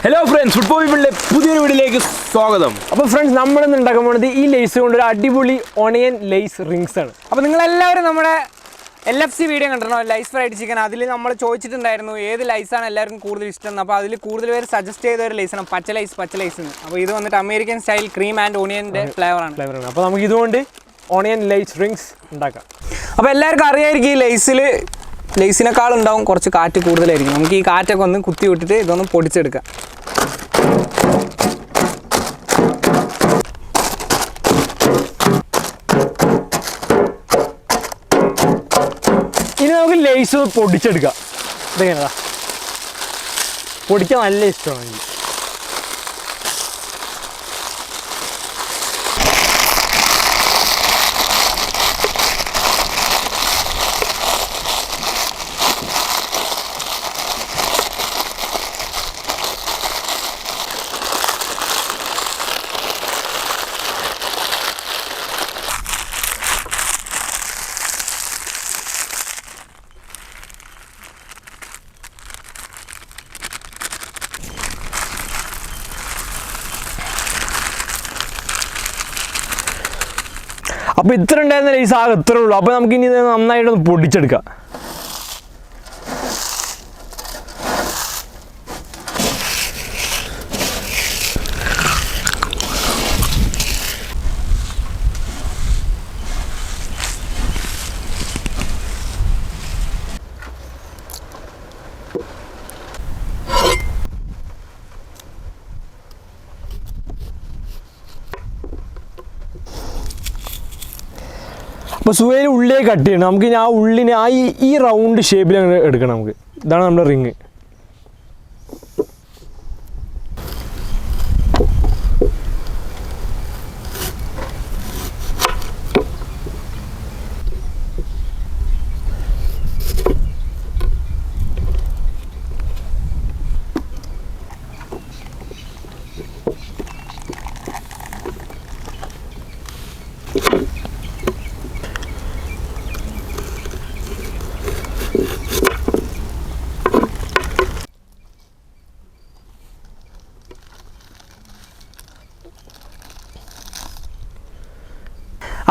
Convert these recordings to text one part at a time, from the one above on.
Hello friends, football പീപ്പിളിൻ്റെ പുതിയൊരു വീഡിയോയിലേക്ക് സ്വാഗതം. അപ്പോൾ ഫ്രണ്ട്സ്, നമ്മളിന്ന് ഉണ്ടാക്കാൻ പോകുന്നത് ഈ ലേസ് കൊണ്ട് ഒരു അടിപൊളി ഓണിയൻ ലേസ് റിങ്സ് ആണ്. അപ്പോൾ നിങ്ങളെല്ലാവരും നമ്മുടെ LFC വീഡിയോ കണ്ടിട്ടുണ്ടോ, ലൈസ് ഫ്രൈഡ് ചിക്കൻ. അതിൽ നമ്മൾ ചോദിച്ചിട്ടുണ്ടായിരുന്നു ഏത് ലൈസാണ് എല്ലാവർക്കും കൂടുതൽ ഇഷ്ടം. അപ്പോൾ അതിൽ കൂടുതൽ പേര് സജസ്റ്റ് ചെയ്ത ഒരു ലൈസാണ് പച്ച ലൈസ് എന്ന്. അപ്പോൾ ഇത് വന്നിട്ട് അമേരിക്കൻ സ്റ്റൈൽ ക്രീം ആൻഡ് ഓണിയൻ്റെ ഫ്ലേവറാണ്. അപ്പോൾ നമുക്ക് ഇതുകൊണ്ട് ഓണിയൻ ലേസ് റിങ്സ് ഉണ്ടാക്കാം. അപ്പോൾ എല്ലാവർക്കും അറിയായിരിക്കും ഈ ലേസിനേക്കാളും ഉണ്ടാവും കുറച്ച് കാറ്റ് കൂടുതലായിരിക്കും. നമുക്ക് ഈ കാറ്റൊക്കെ ഒന്ന് കുത്തി വിട്ടിട്ട് ഇതൊന്ന് പൊടിച്ചെടുക്കാം. ഇനി നമുക്ക് ലേസ് പൊടിച്ചെടുക്കാം. ഇതെങ്ങനെയാ പൊടിക്കാൻ നല്ല ഇഷ്ടമാണ് എനിക്ക്. അപ്പോൾ ഇത്ര ഉണ്ടായിരുന്ന ലേസ് ആകെ ഇത്രേ ഉള്ളൂ. അപ്പോൾ നമുക്ക് ഇനി നന്നായിട്ടൊന്ന് പൊടിച്ചെടുക്കാം. അപ്പോൾ സുഖയിൽ ഉള്ളിയെ കട്ട് ചെയ്യണം. നമുക്ക് ആ ഉള്ളിനെ ഈ റൗണ്ട് ഷേപ്പിൽ അങ്ങനെ എടുക്കണം. നമുക്ക് ഇതാണ് നമ്മുടെ റിങ്.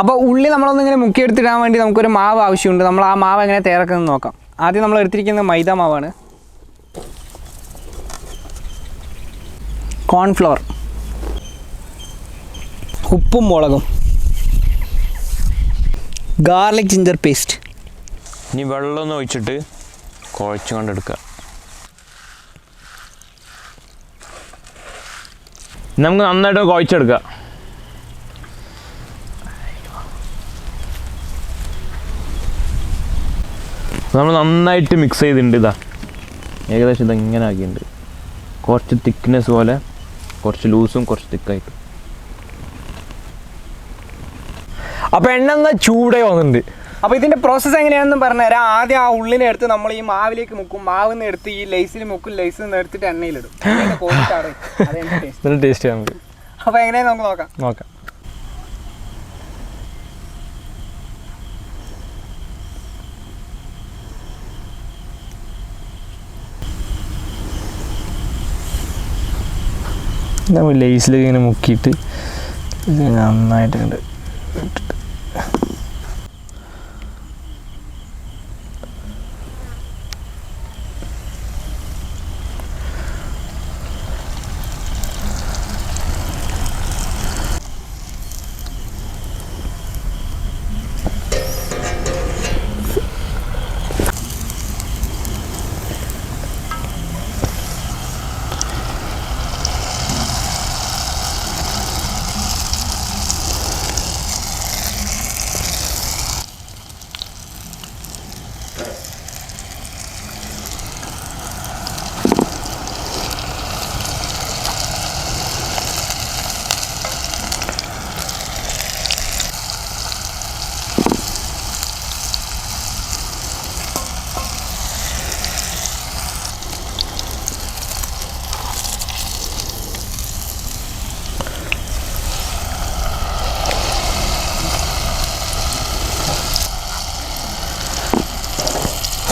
അപ്പോൾ ഉള്ളി നമ്മളൊന്നിങ്ങനെ മുക്കിയെടുത്തിടാൻ വേണ്ടി നമുക്കൊരു മാവ് ആവശ്യമുണ്ട്. നമ്മൾ ആ മാവ് എങ്ങനെ തയ്യാറാക്കുന്നത് നോക്കാം. ആദ്യം നമ്മൾ എടുത്തിരിക്കുന്നത് മൈദ മാവാണ്. കോൺഫ്ലവർ, ഉപ്പും മുളകും, ഗാർലിക് ജിഞ്ചർ പേസ്റ്റ്. ഇനി വെള്ളമൊന്നും ഒഴിച്ചിട്ട് കുഴച്ച് കൊണ്ടെടുക്കുക. നമുക്ക് നന്നായിട്ട് കുഴച്ചെടുക്കുക. നമ്മൾ നന്നായിട്ട് മിക്സ് ചെയ്തിട്ടുണ്ട്. ഇതാ ഏകദേശം ഇതെങ്ങനെ ആക്കിയിട്ടുണ്ട്. കുറച്ച് തിക്നെസ് പോലെ, കുറച്ച് ലൂസും കുറച്ച് തിക്കായിട്ടും. അപ്പോൾ എണ്ണ ചൂടേ വന്നിട്ടുണ്ട്. അപ്പോൾ ഇതിൻ്റെ പ്രോസസ്സ് എങ്ങനെയാണെന്ന് പറഞ്ഞുതരാം. ആദ്യം ആ ഉള്ളിനെ എടുത്ത് നമ്മൾ ഈ മാവിലേക്ക് മുക്കും. മാവിൽ നിന്ന് എടുത്ത് ഈ ലൈസിൽ മുക്കും. ലൈസിൽ നിന്ന് എടുത്തിട്ട് എണ്ണയിലിടും. നല്ല ടേസ്റ്റ് നമുക്ക്. അപ്പോൾ എങ്ങനെയാണ് നമുക്ക് നോക്കാം. നമ്മൾ ലേസിലേക്ക് ഇങ്ങനെ മുക്കിയിട്ട് ഇത് നന്നായിട്ടുണ്ട്.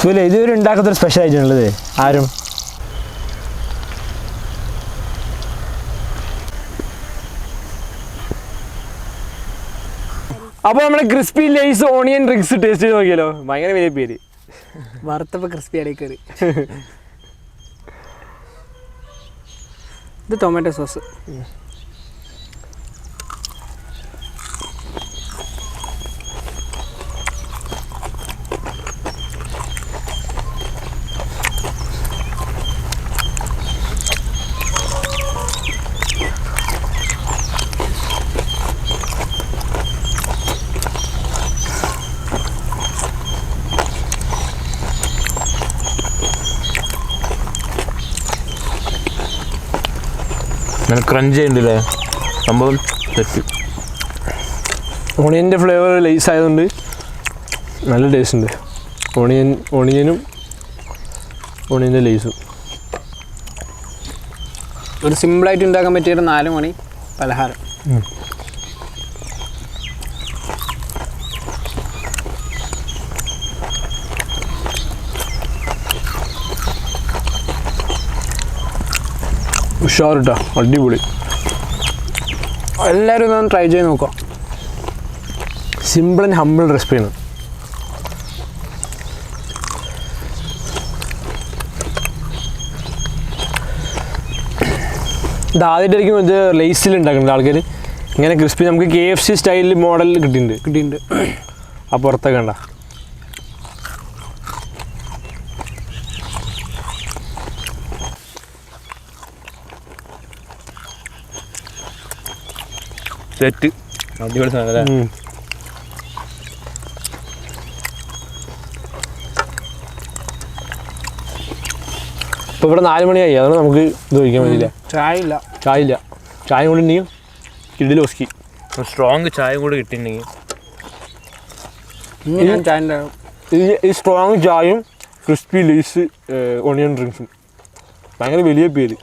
സുഹേൽ ഇതുവരെ ഉണ്ടാക്കാത്തൊരു സ്പെഷ്യൽ ആയിട്ട് ഉള്ളത് ആരും അപ്പോൾ നമ്മുടെ crispy Lay's onion rings taste ചെയ്ത് നോക്കിയാലോ ഭയങ്കര വലിയ പേര് വറുത്തപ്പോൾ ക്രിസ്പി അടയിൽ കയറി ഇത് ടൊമാറ്റോ സോസ് നല്ല ക്രഞ്ചി ഉണ്ടല്ലേ സംഭവം സെറ്റ്. ഓണിയൻ്റെ ഫ്ലേവർ ലേസ് ആയതുകൊണ്ട് നല്ല ടേസ്റ്റ് ഉണ്ട്. ഓണിയനും ഓണിയൻ്റെ ലേസും ഒരു സിമ്പിളായിട്ട് ഉണ്ടാക്കാൻ പറ്റിയൊരു 4 മണി പലഹാരം. ഉഷാറിട്ടാ അടിപൊളി. എല്ലാവരും ഇതൊന്ന് ട്രൈ ചെയ്ത് നോക്കാം. സിമ്പിൾ ആൻഡ് ഹമ്പിൾ റെസിപ്പിയാണ്. ഇത് ആദ്യമായിട്ടായിരിക്കും ഇത് ലേസിൽ ഉണ്ടാക്കുന്നുണ്ട് ആൾക്കാർ. ഇങ്ങനെ ക്രിസ്പി നമുക്ക് KFC സ്റ്റൈലിൽ മോഡൽ കിട്ടിയിട്ടുണ്ട്. ആ പുറത്തൊക്കെ കണ്ട സെറ്റ് അടിപൊളി സാധനം അല്ലേ. ഇപ്പോൾ ഇവിടെ 4 മണിയായി, അതുകൊണ്ട് നമുക്ക് ഇത് കഴിക്കാൻ പറ്റില്ല. ചായ ഇല്ല. ചായ കൊണ്ടുണ്ടെങ്കിൽ കിഡിൽ ഒസ്കി സ്ട്രോങ് ചായ കൂടെ കിട്ടിയിട്ടുണ്ടെങ്കിൽ ഈ സ്ട്രോങ് ചായയും ക്രിസ്പി ലേസ് ഓണിയൻ ഡ്രിങ്ക്സും ഭയങ്കര വലിയ പേര്.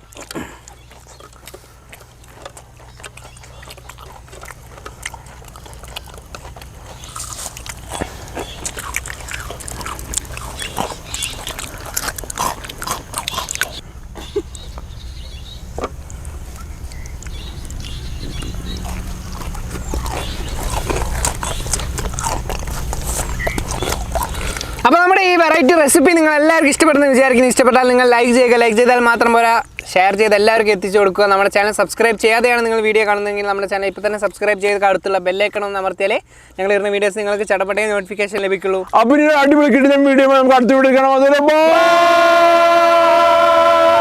അപ്പോൾ നമ്മുടെ ഈ വെറൈറ്റി റെസിപ്പി നിങ്ങൾ എല്ലാവർക്കും ഇഷ്ടപ്പെടുന്നു വിചാരിക്കുന്നു. ഇഷ്ടപ്പെട്ടാൽ നിങ്ങൾ ലൈക്ക് ചെയ്യുക. ലൈക്ക് ചെയ്താൽ മാത്രം പോരാ, ഷെയർ ചെയ്ത് എല്ലാവർക്കും എത്തിച്ചു കൊടുക്കുക. നമ്മുടെ ചാനൽ സബ്സ്ക്രൈബ് ചെയ്യാതെയാണ് നിങ്ങൾ വീഡിയോ കാണുന്നതെങ്കിൽ നമ്മുടെ ചാനൽ ഇപ്പോൾ തന്നെ സബ്സ്ക്രൈബ് ചെയ്ത് അടുത്തുള്ള ബെല്ലൈക്കൺ ഒന്ന് അമർത്തിയാലേ ഞങ്ങൾ ഇടുന്ന വീഡിയോസ് നിങ്ങൾക്ക് ചടപടേ നോട്ടിഫിക്കേഷൻ ലഭിക്കുള്ളൂ. അപ്പോൾ അടിപൊളി കിട്ടുന്ന വീഡിയോ നമുക്ക് അടുത്ത വീഡിയോ കാണാം.